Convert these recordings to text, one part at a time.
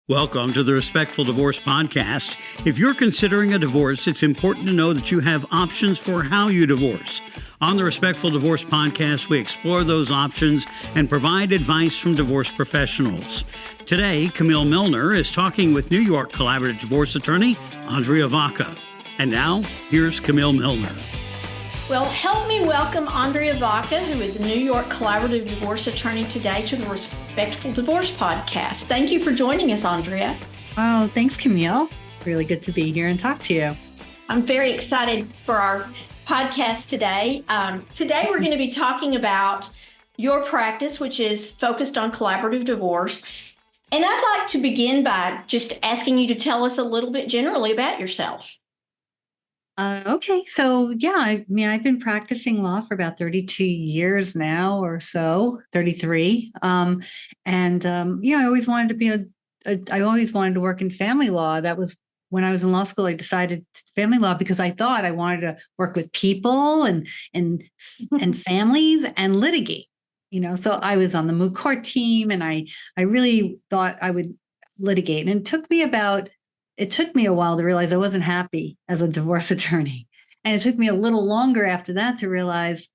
Welcome to the Respectful Divorce Podcast. If you're considering a divorce, it's important to know that you have options for how you divorce. On the Respectful Divorce Podcast, we explore those options and provide advice from divorce professionals. Today, Camille Milner is talking with New York collaborative divorce attorney Andrea Vacca. And now, here's Camille Milner. Well, help me welcome Andrea Vacca, who is a New York collaborative divorce attorney, today to the Respectful Divorce Podcast. Thank you for joining us, Andrea. Oh, thanks, Camille. Really good to be here and talk to you. I'm very excited for our podcast today. Today, we're going to be talking about your practice, which is focused on collaborative divorce. And I'd like to begin by just asking you to tell us a little bit generally about yourself. Okay. So, I've been practicing law for about 32 years now or so, 33. I always wanted to be I always wanted to work in family law. That was when I was in law school, I decided family law because I thought I wanted to work with people and families and litigate, so I was on the moot court team and I really thought I would litigate. And it took me a while to realize I wasn't happy as a divorce attorney. And it took me a little longer after that to realize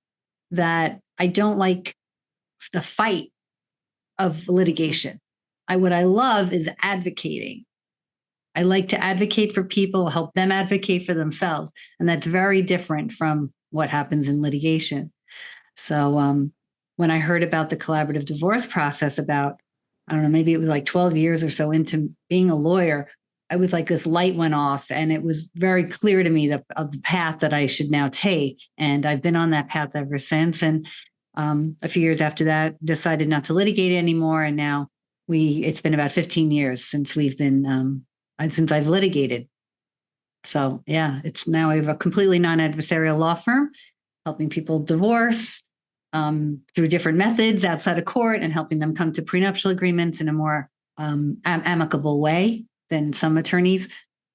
that I don't like the fight of litigation. What I love is advocating. I like to advocate for people, help them advocate for themselves. And that's very different from what happens in litigation. So when I heard about the collaborative divorce process maybe it was like 12 years or so into being a lawyer, I was like this light went off and it was very clear to me of the path that I should now take. And I've been on that path ever since. And a few years after that, decided not to litigate anymore. And now it's been about 15 years since since I've litigated. So it's now I have a completely non-adversarial law firm helping people divorce through different methods outside of court and helping them come to prenuptial agreements in a more amicable way than some attorneys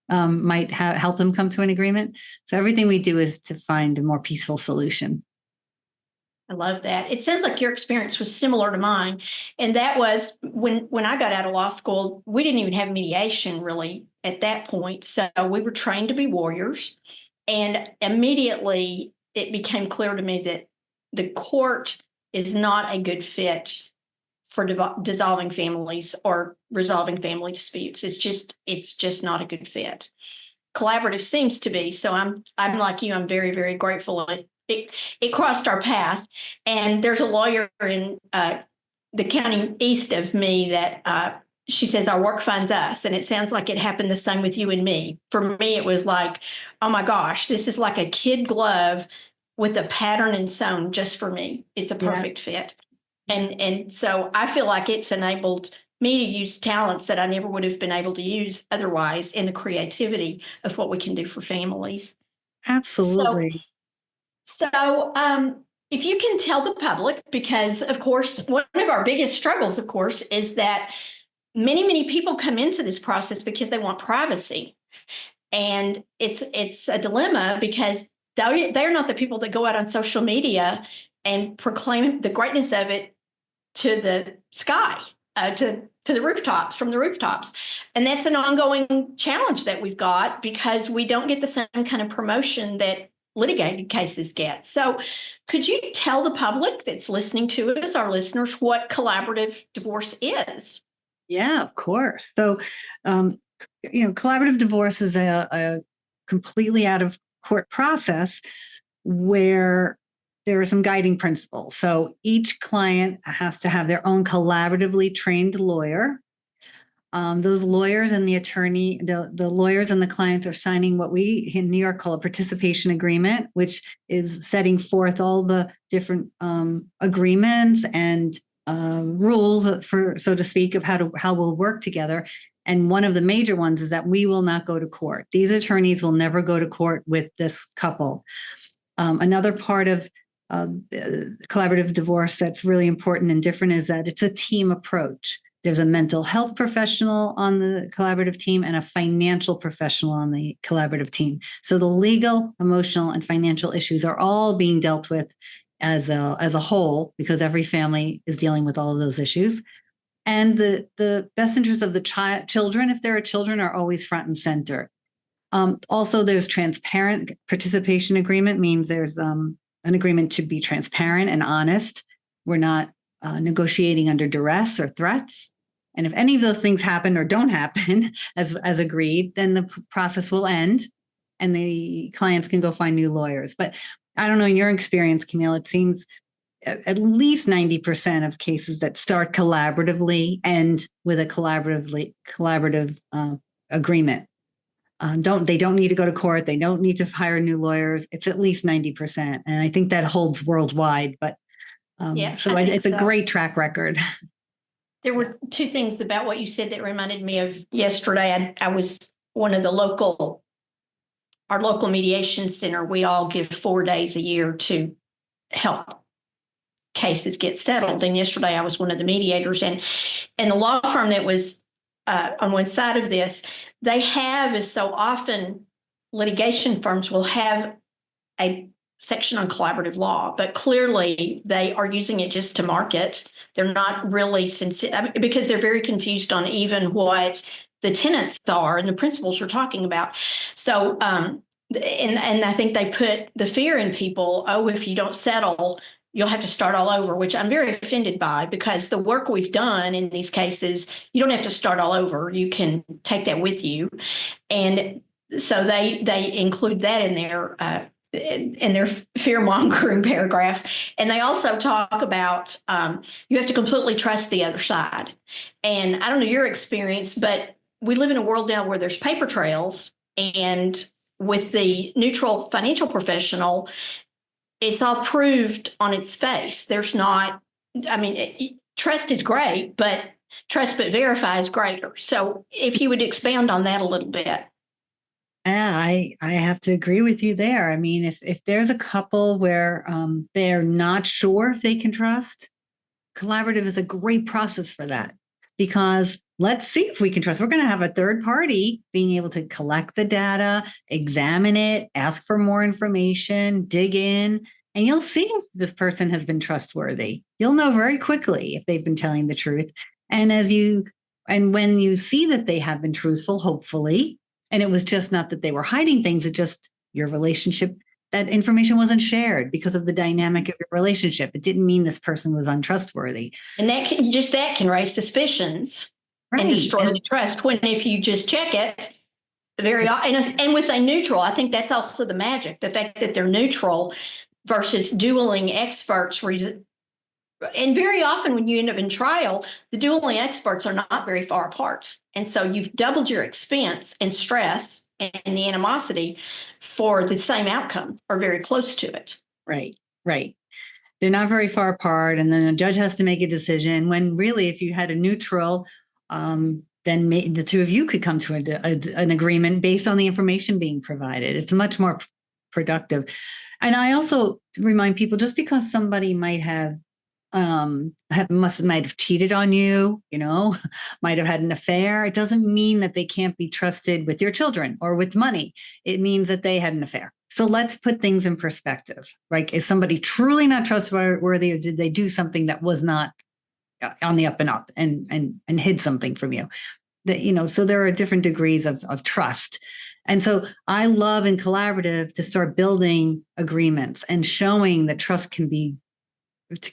might help them come to an agreement. So everything we do is to find a more peaceful solution. I love that. It sounds like your experience was similar to mine. And that was when I got out of law school, we didn't even have mediation really at that point. So we were trained to be warriors. And immediately it became clear to me that the court is not a good fit for dissolving families or resolving family disputes. It's just not a good fit. Collaborative seems to be. So I'm like you. I'm very, very grateful. It crossed our path. And there's a lawyer in the county east of me that she says our work finds us. And it sounds like it happened the same with you and me. For me, it was like, oh my gosh, this is like a kid glove with a pattern and sewn just for me. It's a perfect fit. And so I feel like it's enabled me to use talents that I never would have been able to use otherwise in the creativity of what we can do for families. Absolutely. So if you can tell the public, because of course, one of our biggest struggles, of course, is that many, many people come into this process because they want privacy. And it's a dilemma because they're not the people that go out on social media and proclaim the greatness of it to the sky, to the rooftops, from the rooftops. And that's an ongoing challenge that we've got because we don't get the same kind of promotion that litigated cases get. So could you tell the public that's listening to us, our listeners, what collaborative divorce is? Yeah, of course. So, collaborative divorce is a completely out of court process where there are some guiding principles. So each client has to have their own collaboratively trained lawyer. Those lawyers and the attorney, the lawyers and the clients are signing what we in New York call a participation agreement, which is setting forth all the different agreements and rules, for so to speak, of how we'll work together. And one of the major ones is that we will not go to court. These attorneys will never go to court with this couple. Another part of collaborative divorce that's really important and different is that it's a team approach. There's a mental health professional on the collaborative team and a financial professional on the collaborative team. So the legal, emotional, and financial issues are all being dealt with as a whole because every family is dealing with all of those issues. And the best interests of the children, if there are children, are always front and center. Also, there's transparent participation agreement, means there's an agreement to be transparent and honest. We're not negotiating under duress or threats. And if any of those things happen or don't happen as agreed, then the process will end and the clients can go find new lawyers. But I don't know, in your experience, Camille, it seems at least 90% of cases that start collaboratively end with a collaborative agreement. They don't need to go to court. They don't need to hire new lawyers. It's at least 90%. And I think that holds worldwide, but it's a great track record. There were two things about what you said that reminded me of yesterday. I was one of our local mediation center. We all give 4 days a year to help cases get settled. And yesterday I was one of the mediators, and the law firm that was on one side of this, they have, as so often litigation firms will have a section on collaborative law, but clearly they are using it just to market. They're not really sincere, because they're very confused on even what the tenets are and the principles you're talking about. So, and I think they put the fear in people, oh, if you don't settle, you'll have to start all over, which I'm very offended by, because the work we've done in these cases, you don't have to start all over. You can take that with you. And so they include that in their fear-mongering paragraphs. And they also talk about you have to completely trust the other side. And I don't know your experience, but we live in a world now where there's paper trails, and with the neutral financial professional, it's all proved on its face. There's not, trust is great, but trust but verify is greater. So if you would expand on that a little bit. Yeah, I have to agree with you there. I mean, if there's a couple where they're not sure if they can trust, collaborative is a great process for that, because let's see if we can trust. We're going to have a third party being able to collect the data, examine it, ask for more information, dig in, and you'll see if this person has been trustworthy. You'll know very quickly if they've been telling the truth. And when you see that they have been truthful, hopefully, and it was just not that they were hiding things, it just your relationship, that information wasn't shared because of the dynamic of your relationship. It didn't mean this person was untrustworthy. And that can raise suspicions. Right. And destroy the trust, when if you just check it and with a neutral, I think that's also the magic, the fact that they're neutral versus dueling experts. And very often when you end up in trial, the dueling experts are not very far apart. And so you've doubled your expense and stress and the animosity for the same outcome, or very close to it. Right. They're not very far apart. And then a judge has to make a decision, when really, if you had a neutral, then the two of you could come to an agreement based on the information being provided. It's much more productive. And I also remind people, just because somebody might have cheated on you, might have had an affair, it doesn't mean that they can't be trusted with your children or with money. It means that they had an affair. So let's put things in perspective. Like, is somebody truly not trustworthy, or did they do something that was not on the up and up and hid something from you? That, so there are different degrees of trust. And so I love in collaborative to start building agreements and showing that trust can be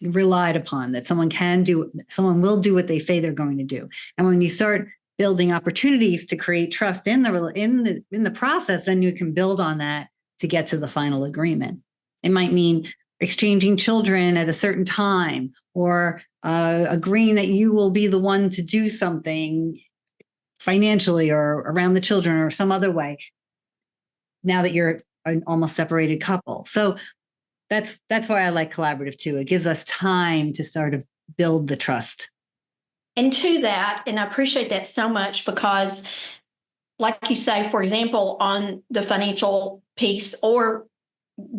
relied upon, that someone will do what they say they're going to do. And when you start building opportunities to create trust in the process, then you can build on that to get to the final agreement. It might mean exchanging children at a certain time, or agreeing that you will be the one to do something financially or around the children or some other way, now that you're an almost separated couple. So that's why I like collaborative too. It gives us time to sort of build the trust. And to that, and I appreciate that so much, because like you say, for example, on the financial piece or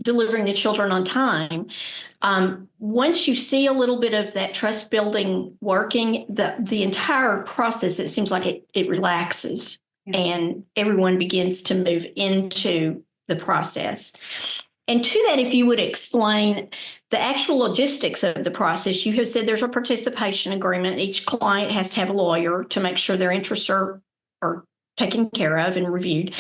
delivering the children on time, once you see a little bit of that trust building working, the entire process, it seems like it relaxes, and everyone begins to move into the process. And to that, if you would explain the actual logistics of the process, you have said there's a participation agreement. Each client has to have a lawyer to make sure their interests are taken care of and reviewed,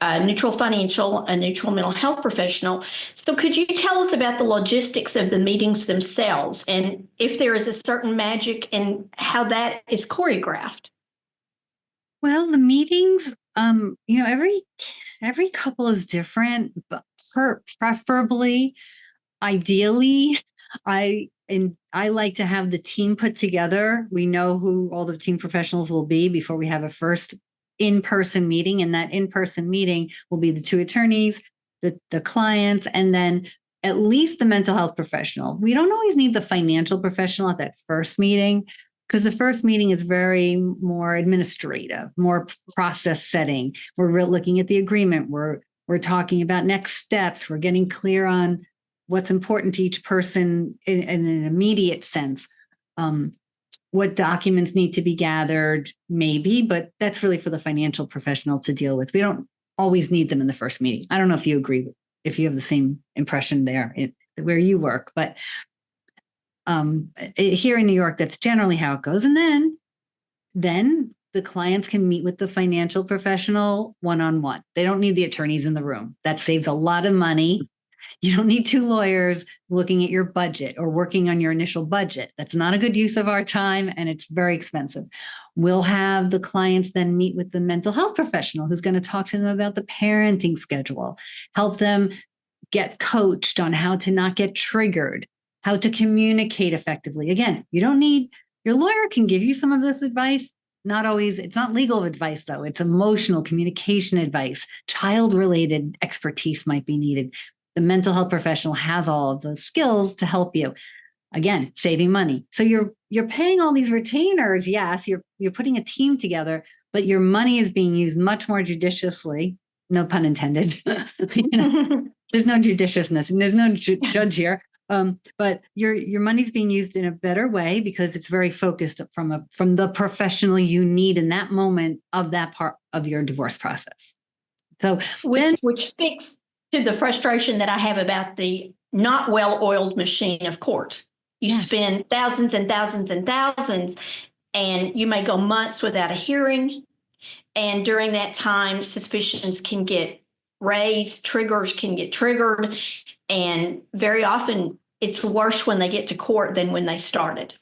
neutral financial, a neutral mental health professional. So could you tell us about the logistics of the meetings themselves and if there is a certain magic and how that is choreographed? Well, the meetings, every couple is different, but preferably, ideally, I like to have the team put together. We know who all the team professionals will be before we have a first in-person meeting, and that in-person meeting will be the two attorneys, the clients, and then at least the mental health professional. We don't always need the financial professional at that first meeting, because the first meeting is very more administrative, more process setting. We're looking at the agreement. We're talking about next steps. We're getting clear on what's important to each person in an immediate sense. What documents need to be gathered, maybe, but that's really for the financial professional to deal with. We don't always need them in the first meeting. I don't know if you agree, if you have the same impression there where you work, but here in New York, that's generally how it goes. And then the clients can meet with the financial professional one-on-one. They don't need the attorneys in the room. That saves a lot of money. You don't need two lawyers looking at your budget or working on your initial budget. That's not a good use of our time, and it's very expensive. We'll have the clients then meet with the mental health professional who's going to talk to them about the parenting schedule, help them get coached on how to not get triggered, how to communicate effectively. Again, you don't need, your lawyer can give you some of this advice. Not always, it's not legal advice though. It's emotional communication advice. Child-related expertise might be needed. The mental health professional has all of those skills to help you. Again, saving money. So you're paying all these retainers. Yes, you're putting a team together, but your money is being used much more judiciously. No pun intended. There's no judiciousness and there's no judge here. But your money's being used in a better way because it's very focused from the professional you need in that moment of that part of your divorce process. So which speaks to the frustration that I have about the not well-oiled machine of court. You spend thousands and thousands and thousands, and you may go months without a hearing. And during that time, suspicions can get raised, triggers can get triggered. And very often it's worse when they get to court than when they started.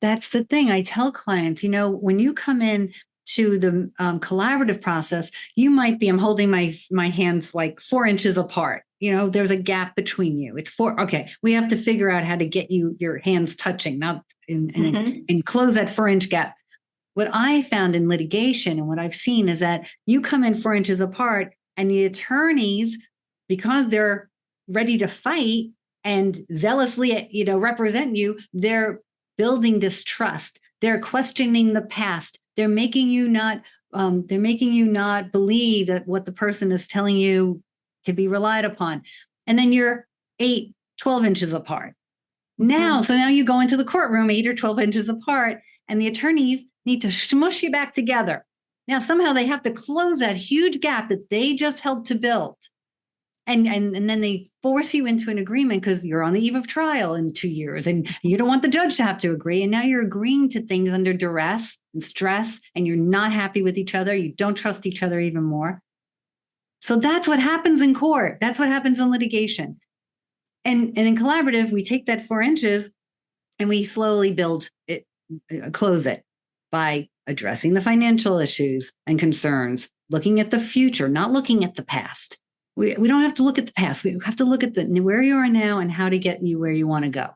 That's the thing. I tell clients, when you come in to the collaborative process, you might be, I'm holding my hands like 4 inches apart. There's a gap between you. It's 4. Okay. We have to figure out how to get your hands touching, not and close that 4-inch gap. What I found in litigation and what I've seen is that you come in 4 inches apart and the attorneys, because they're ready to fight and zealously, represent you, they're building distrust. They're questioning the past. They're making you not believe that what the person is telling you can be relied upon. And then you're 12 inches apart. So now you go into the courtroom 8 or 12 inches apart, and the attorneys need to smush you back together. Now, somehow they have to close that huge gap that they just helped to build. And then they force you into an agreement because you're on the eve of trial in 2 years and you don't want the judge to have to agree. And now you're agreeing to things under duress and stress, and you're not happy with each other. You don't trust each other even more. So that's what happens in court. That's what happens in litigation. And in collaborative, we take that 4 inches and we slowly build it, close it by addressing the financial issues and concerns, looking at the future, not looking at the past. We don't have to look at the past. We have to look at where you are now and how to get you where you want to go.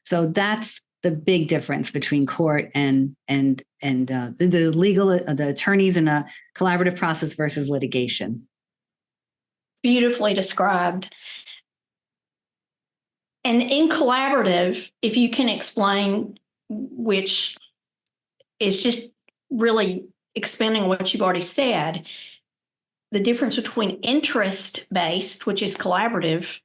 So that's the big difference between court and the legal, the attorneys in a collaborative process versus litigation. Beautifully described. And in collaborative, if you can explain, which is just really expanding on what you've already said, the difference between interest-based, which is collaborative,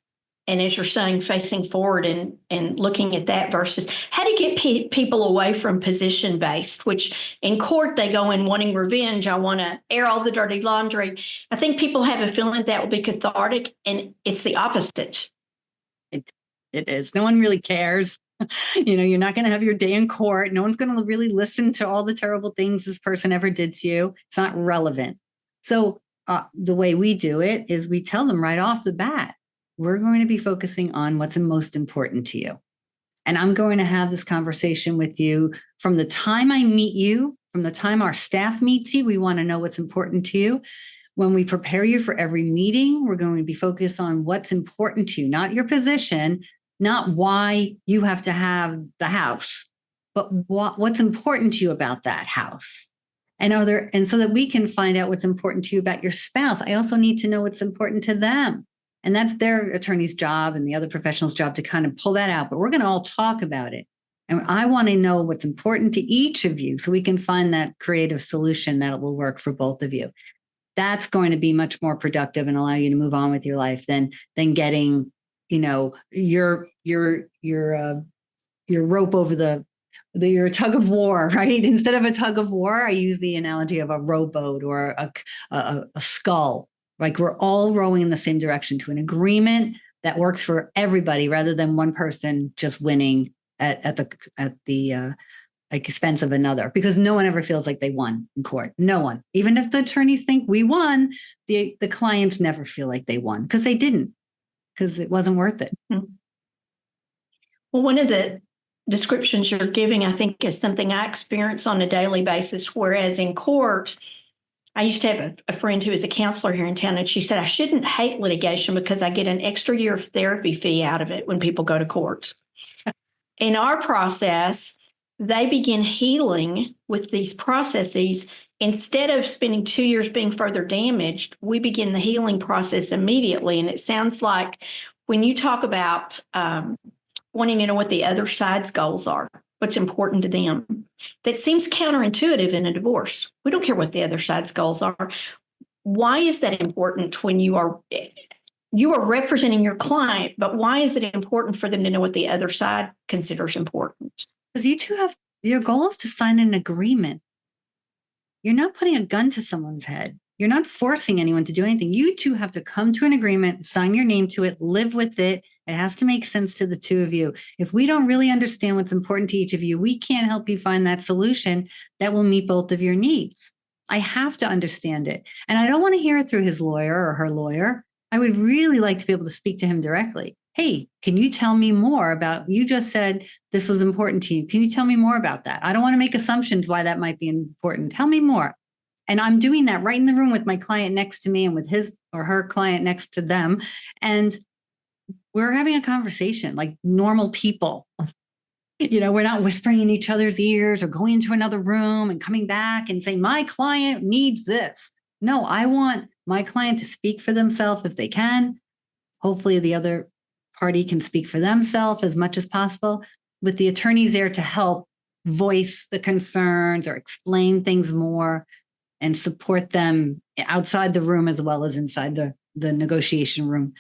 and as you're saying, facing forward and looking at that versus how to get people away from position-based, which in court, they go in wanting revenge. I want to air all the dirty laundry. I think people have a feeling that will be cathartic, and it's the opposite. It is. No one really cares. You're not going to have your day in court. No one's going to really listen to all the terrible things this person ever did to you. It's not relevant. So the way we do it is we tell them right off the bat, we're going to be focusing on what's most important to you. And I'm going to have this conversation with you from the time I meet you, from the time our staff meets you. We want to know what's important to you. When we prepare you for every meeting, we're going to be focused on what's important to you, not your position, not why you have to have the house, but what's important to you about that house. And so that we can find out what's important to you about your spouse. I also need to know what's important to them. And that's their attorney's job and the other professional's job to kind of pull that out. But we're going to all talk about it. And I want to know what's important to each of you so we can find that creative solution that will work for both of you. That's going to be much more productive and allow you to move on with your life than getting, your rope over your tug of war, right? Instead of a tug of war, I use the analogy of a rowboat or a skull. Like we're all rowing in the same direction to an agreement that works for everybody, rather than one person just winning at the expense of another, because no one ever feels like they won in court. No one. Even if the attorneys think we won, the clients never feel like they won because they didn't, because it wasn't worth it. Well, one of the descriptions you're giving, I think, is something I experience on a daily basis, whereas in court, I used to have a friend who is a counselor here in town, and she said, I shouldn't hate litigation because I get an extra year of therapy fee out of it when people go to court. In our process, they begin healing with these processes. Instead of spending 2 years being further damaged, we begin the healing process immediately. And it sounds like when you talk about wanting to know what the other side's goals are, what's important to them, that seems counterintuitive in a divorce. We don't care what the other side's goals are. Why is that important when you are representing your client, but why is it important for them to know what the other side considers important? Because you two have, your goal is to sign an agreement. You're not putting a gun to someone's head. You're not forcing anyone to do anything. You two have to come to an agreement, sign your name to it, live with it. It has to make sense to the two of you. If we don't really understand what's important to each of you, we can't help you find that solution that will meet both of your needs. I have to understand it. And I don't want to hear it through his lawyer or her lawyer. I would really like to be able to speak to him directly. Hey, can you tell me more about, you just said this was important to you. Can you tell me more about that? I don't want to make assumptions why that might be important. Tell me more. And I'm doing that right in the room with my client next to me and with his or her client next to them. And we're having a conversation like normal people. We're not whispering in each other's ears or going into another room and coming back and saying, my client needs this. No, I want my client to speak for themselves if they can. Hopefully the other party can speak for themselves as much as possible, with the attorneys there to help voice the concerns or explain things more and support them outside the room as well as inside the negotiation room.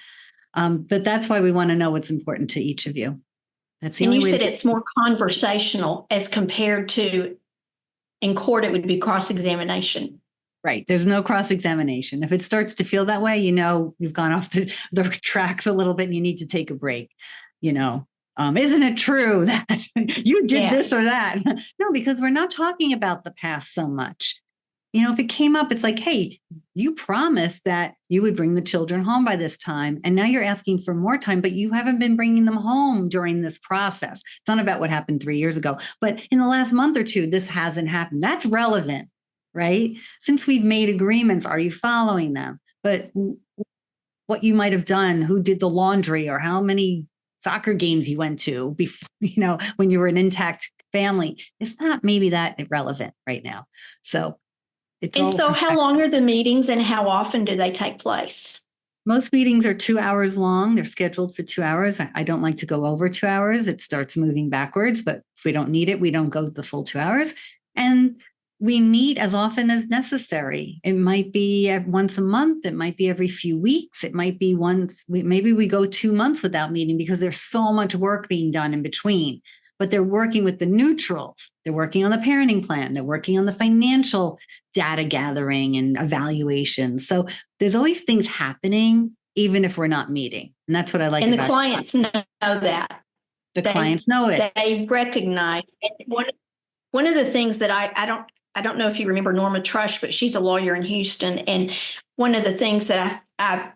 But that's why we want to know what's important to each of you. That's the and only you way said it's more conversational as compared to in court, it would be cross-examination. Right. There's no cross-examination. If it starts to feel that way, you've gone off the tracks a little bit and you need to take a break. Isn't it true that you did this or that? No, because we're not talking about the past so much. If it came up, it's like, hey, you promised that you would bring the children home by this time. And now you're asking for more time, but you haven't been bringing them home during this process. It's not about what happened 3 years ago. But in the last month or two, this hasn't happened. That's relevant, right? Since we've made agreements, are you following them? But what you might have done, who did the laundry, or how many soccer games you went to before, when you were an intact family, it's not maybe that irrelevant right now. So how long are the meetings and how often do they take place? Most meetings are 2 hours long. They're scheduled for 2 hours. I don't like to go over 2 hours. It starts moving backwards, but if we don't need it, we don't go the full 2 hours. And we meet as often as necessary. It might be once a month. It might be every few weeks. It might be maybe we go 2 months without meeting because there's so much work being done in between. But they're working with the neutrals. They're working on the parenting plan. They're working on the financial data gathering and evaluation. So there's always things happening even if we're not meeting. And that's what I like And the about clients know that. the clients know it. They recognize. And one of the things that I don't know if you remember Norma Trush, but she's a lawyer in Houston. And one of the things that I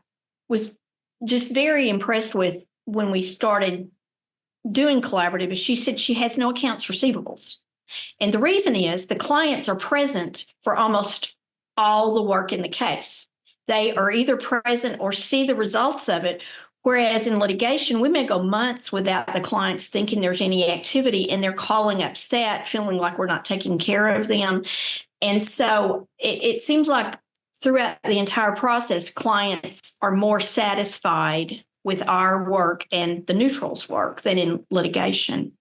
was just very impressed with when we started doing collaborative is she said she has no accounts receivables. And the reason is the clients are present for almost all the work in the case. They are either present or see the results of it. Whereas in litigation, we may go months without the clients thinking there's any activity, and they're calling upset, feeling like we're not taking care of them. And so it seems like throughout the entire process, clients are more satisfied with our work and the neutrals work than in litigation.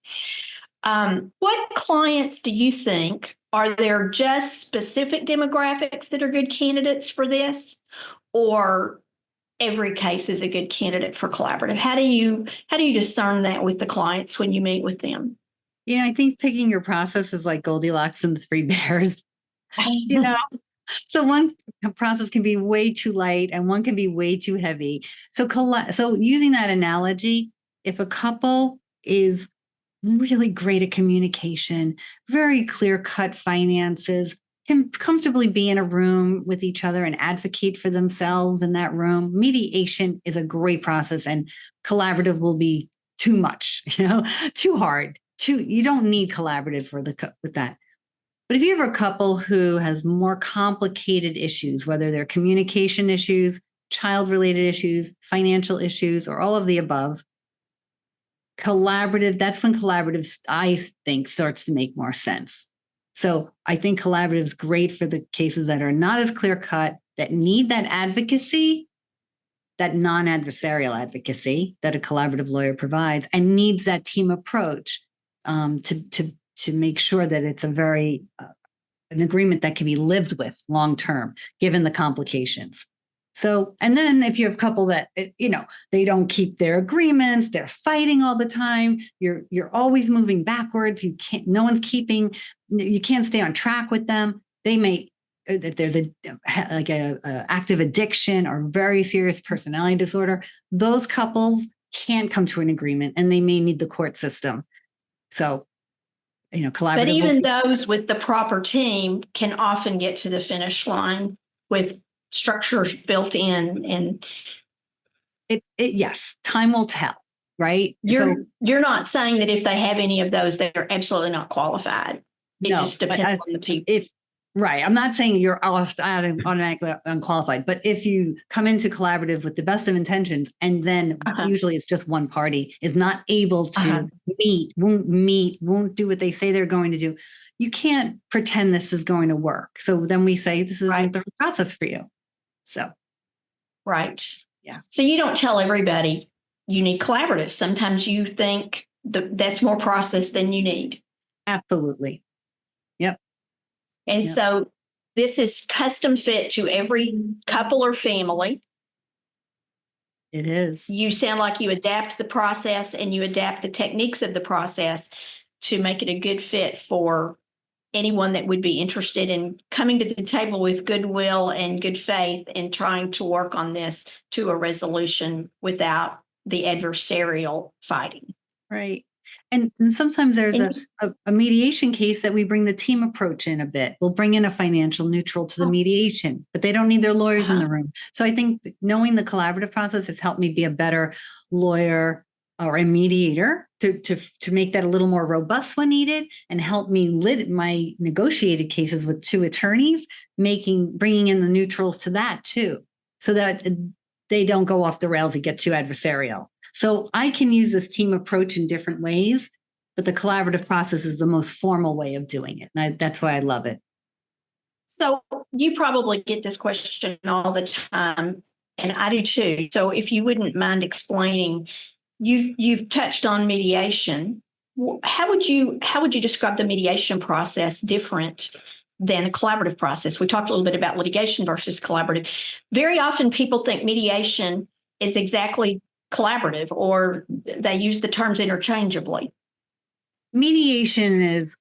What clients do you think, are there just specific demographics that are good candidates for this, or every case is a good candidate for collaborative? How do you discern that with the clients when you meet with them? Yeah, I think picking your process is like Goldilocks and the Three Bears. So one process can be way too light and one can be way too heavy. So using that analogy, if a couple is really great at communication, very clear-cut finances, can comfortably be in a room with each other and advocate for themselves in that room, mediation is a great process, and collaborative will be too much, too hard. You don't need collaborative with that. But if you have a couple who has more complicated issues, whether they're communication issues, child-related issues, financial issues, or all of the above, that's when collaborative, I think, starts to make more sense. So I think collaborative is great for the cases that are not as clear-cut, that need that advocacy, that non-adversarial advocacy that a collaborative lawyer provides, and needs that team approach to make sure that it's an agreement that can be lived with long-term, given the complications. So, and then if you have a couple that, they don't keep their agreements, they're fighting all the time, you're always moving backwards, you can't stay on track with them. They may, if there's a active addiction or very serious personality disorder, those couples can't come to an agreement and they may need the court system. So, collaborative. But even those with the proper team can often get to the finish line with structures built in, and yes, time will tell, right? You're not saying that if they have any of those, they're absolutely not qualified. It just depends on the people. Right. I'm not saying you're automatically unqualified, but if you come into collaborative with the best of intentions, and then usually it's just one party is not able to won't do what they say they're going to do, you can't pretend this is going to work. So then we say, this isn't the process for you. So. Right. Yeah. So you don't tell everybody you need collaborative. Sometimes you think that's more process than you need. Absolutely. Yep. And so this is custom fit to every couple or family. It is. You sound like you adapt the process and you adapt the techniques of the process to make it a good fit for anyone that would be interested in coming to the table with goodwill and good faith and trying to work on this to a resolution without the adversarial fighting. Right. And sometimes there's a mediation case that we bring the team approach in a bit. We'll bring in a financial neutral to the mediation, but they don't need their lawyers in the room. So I think knowing the collaborative process has helped me be a better lawyer or a mediator to make that a little more robust when needed, and help me lead my negotiated cases with two attorneys, bringing in the neutrals to that too, so that they don't go off the rails and get too adversarial. So I can use this team approach in different ways, but the collaborative process is the most formal way of doing it. And that's why I love it. So you probably get this question all the time, and I do too. So if you wouldn't mind explaining, you've touched on mediation. How would you describe the mediation process different than a collaborative process? We talked a little bit about litigation versus collaborative. Very often people think mediation is exactly collaborative, or they use the terms interchangeably. Mediation is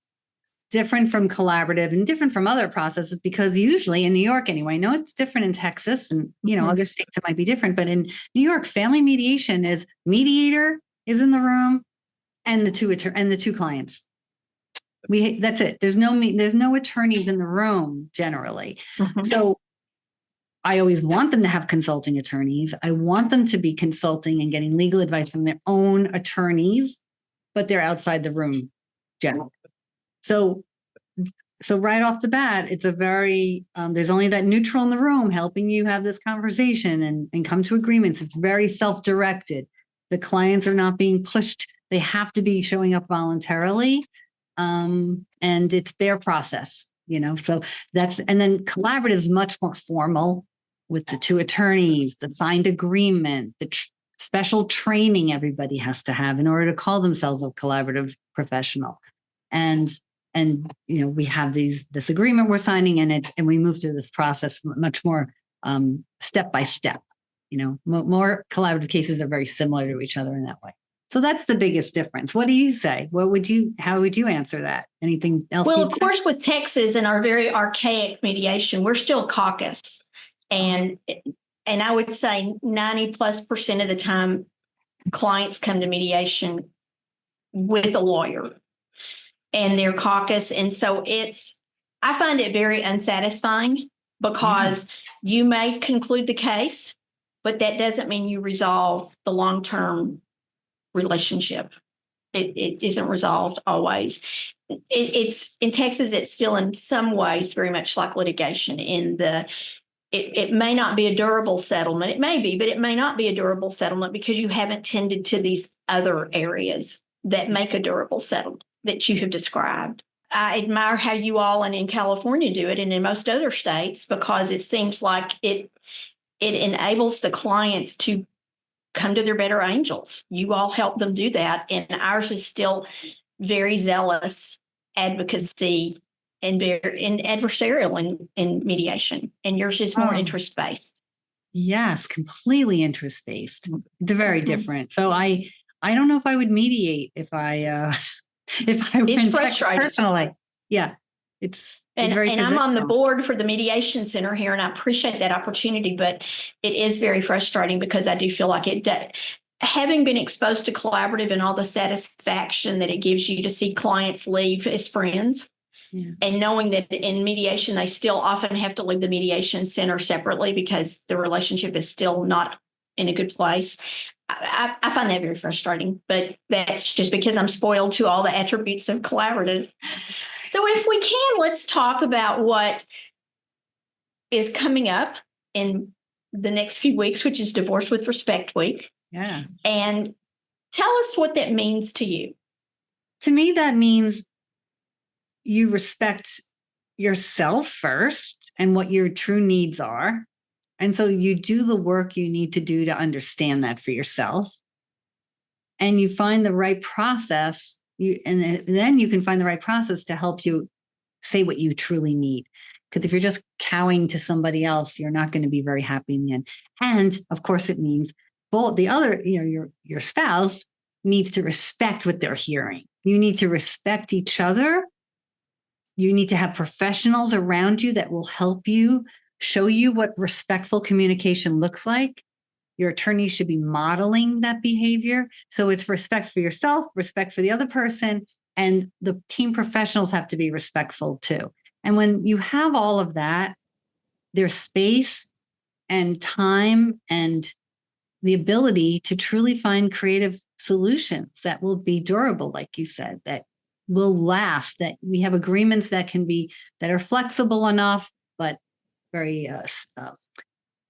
different from collaborative and different from other processes, because usually in New York anyway, I know it's different in Texas and, other states it might be different, but in New York, family mediation is mediator is in the room and the two clients. That's it. There's no attorneys in the room generally. Mhm. So I always want them to have consulting attorneys. I want them to be consulting and getting legal advice from their own attorneys, but they're outside the room generally. So right off the bat, it's a very, there's only that neutral in the room helping you have this conversation and come to agreements. It's very self-directed. The clients are not being pushed. They have to be showing up voluntarily. And it's their process, so and then collaborative is much more formal with the two attorneys, the signed agreement, the special training everybody has to have in order to call themselves a collaborative professional. And we have this agreement we're signing and we move through this process much more step by step. More collaborative cases are very similar to each other in that way. So that's the biggest difference. What do you say? How would you answer that? Anything else? Well, of course, with Texas and our very archaic mediation, we're still caucus. And I would say 90+% of the time, clients come to mediation with a lawyer and their caucus. And so I find it very unsatisfying because you may conclude the case, but that doesn't mean you resolve the long-term relationship. It isn't resolved always. It's in Texas, it's still in some ways very much like litigation it may not be a durable settlement. It may be, but it may not be a durable settlement because you haven't tended to these other areas that make a durable settlement that you have described. I admire how you all and in California do it and in most other states, because it seems like it enables the clients to come to their better angels. You all help them do that. And ours is still very zealous advocacy and very adversarial in mediation. And yours is more interest-based. Yes, completely interest-based. They're very different. So I don't know if I would mediate if I It's frustrating personally. Yeah. It's very and I'm on the board for the Mediation Center here, and I appreciate that opportunity, but it is very frustrating because I do feel like having been exposed to collaborative and all the satisfaction that it gives you to see clients leave as friends, and knowing that in mediation, they still often have to leave the mediation center separately because the relationship is still not in a good place. I find that very frustrating, but that's just because I'm spoiled to all the attributes of collaborative. So if we can, let's talk about what is coming up in the next few weeks, which is Divorce with Respect Week. Yeah. And tell us what that means to you. To me, that means you respect yourself first and what your true needs are. And so you do the work you need to do to understand that for yourself. And you find the right process. And then you can find the right process to help you say what you truly need. Because if you're just cowing to somebody else, you're not going to be very happy in the end. And of course, it means both the other, your spouse needs to respect what they're hearing. You need to respect each other. You need to have professionals around you that will help you, show you what respectful communication looks like. Your attorney should be modeling that behavior. So it's respect for yourself, respect for the other person, and the team professionals have to be respectful too. And when you have all of that, there's space and time and the ability to truly find creative solutions that will be durable, like you said, that will last, that we have agreements that are flexible enough, but very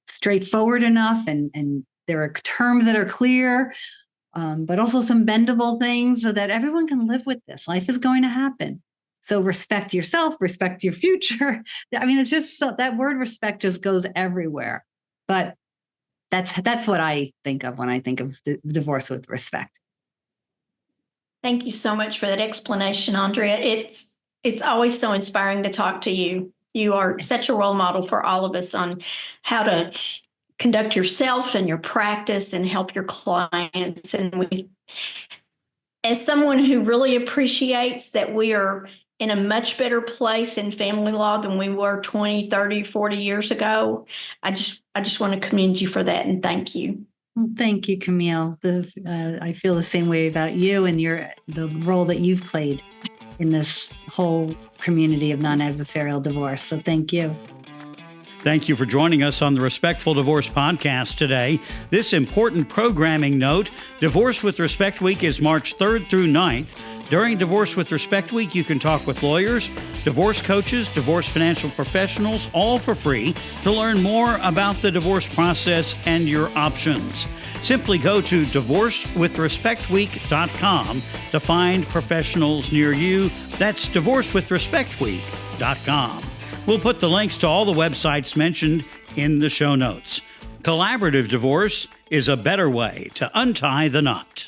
straightforward enough. And there are terms that are clear, but also some bendable things so that everyone can live with this. Life is going to happen. So respect yourself, respect your future. I mean, it's just that word respect just goes everywhere. But that's what I think of when I think of divorce with respect. Thank you so much for that explanation, Andrea. It's always so inspiring to talk to you. You are such a role model for all of us on how to conduct yourself and your practice and help your clients. And as someone who really appreciates that we are in a much better place in family law than we were 20, 30, 40 years ago. I just want to commend you for that and thank you. Well, thank you, Camille. I feel the same way about you and the role that you've played in this whole community of non-adversarial divorce. So thank you. Thank you for joining us on the Respectful Divorce podcast today. This important programming note, Divorce with Respect Week is March 3rd through 9th. During Divorce with Respect Week, you can talk with lawyers, divorce coaches, divorce financial professionals, all for free, to learn more about the divorce process and your options. Simply go to divorcewithrespectweek.com to find professionals near you. That's divorcewithrespectweek.com. We'll put the links to all the websites mentioned in the show notes. Collaborative divorce is a better way to untie the knot.